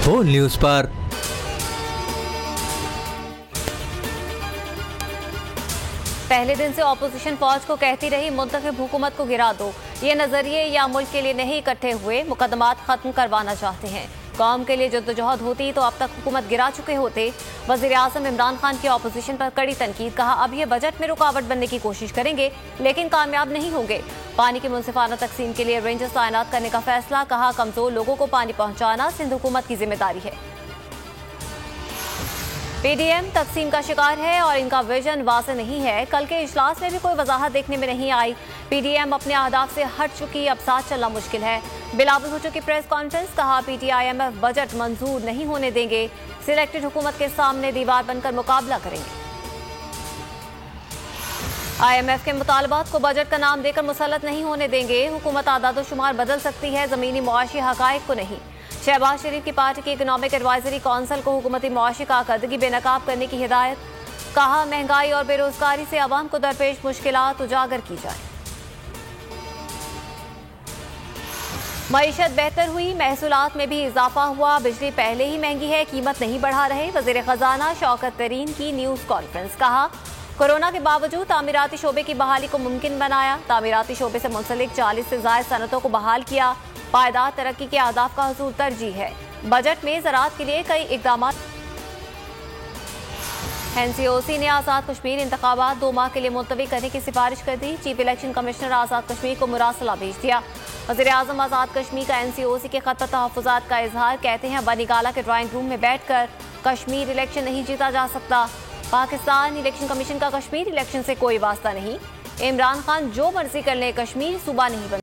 बोल न्यूज़ पर। पहले दिन से ऑपोजिशन फौज को कहती रही मुंतखब हुकूमत को गिरा दो। ये नजरिए या मुल्क के लिए नहीं इकट्ठे हुए, मुकदमात खत्म करवाना चाहते हैं। कौम के लिए जद्दोजहद होती तो अब तक हुकूमत गिरा चुके होते। वज़ीर आज़म इमरान खान की ऑपोजिशन पर कड़ी तनकीद। कहा अब ये बजट में रुकावट बनने की कोशिश करेंगे लेकिन कामयाब नहीं होंगे। पानी की मुनसिफाना तकसीम के लिए रेंजर्स तैनात करने का फैसला। कहा कमजोर लोगों को पानी पहुंचाना सिंध हुकूमत की जिम्मेदारी है। पीडीएम तकसीम का शिकार है और इनका विजन वाज़ेह नहीं है। कल के इजलास में भी कोई वजाहत देखने में नहीं आई। पीडीएम अपने अहदाफ से हट चुकी, अब साथ चलना मुश्किल है। बिलावल भुट्टो की प्रेस कॉन्फ्रेंस। कहा पीटीआईएमएफ बजट मंजूर नहीं होने देंगे। सिलेक्टेड हुकूमत के सामने दीवार बनकर मुकाबला करेंगे। IMF के मुतालबात को बजट का नाम देकर मुसल्लत नहीं होने देंगे। हुकूमत आदादोशुमार बदल सकती है, जमीनी मुआशी हकायक को नहीं। शहबाज शरीफ की पार्टी की इकोनॉमिक एडवाइजरी काउंसिल को हुकूमती मुआशी कारकर्दगी बेनकाब करने की हिदायत। कहा महंगाई और बेरोजगारी से आवाम को दरपेश मुश्किलात उजागर की जाए। मईशत बेहतर हुई, महसूलात में भी इजाफा हुआ। बिजली पहले ही महंगी है, कीमत नहीं बढ़ा रहे। वजीर खजाना शौकत तरीन की न्यूज कॉन्फ्रेंस। कहा कोरोना के बावजूद तामीराती शोबे की बहाली को मुमकिन बनाया। तामीराती शोबे से मुंसलिक 40 से ज्यादा सनतों को बहाल किया। पायदार तरक्की के अहदाफ का हुजूर तरजीह है। बजट में ज़राअत के लिए कई इकदाम। NCOC ने आज़ाद कश्मीर इंतखाबात 2 माह के लिए मुलतवी करने की सिफारिश कर दी। Chief election commissioner Azad Kashmir को मुरासला भेज दिया। वज़ीर आज़म आज़ाद कश्मीर का NCOC के खत तहफ़्फ़ुज़ात का इजहार। कहते हैं बनीगाला के ड्राइंग रूम में बैठकर कश्मीर इलेक्शन नहीं जीता जा सकता। पाकिस्तान इलेक्शन कमीशन का कश्मीर इलेक्शन से कोई वास्ता नहीं। इमरान खान जो मर्जी कर ले, कश्मीर सूबा नहीं बन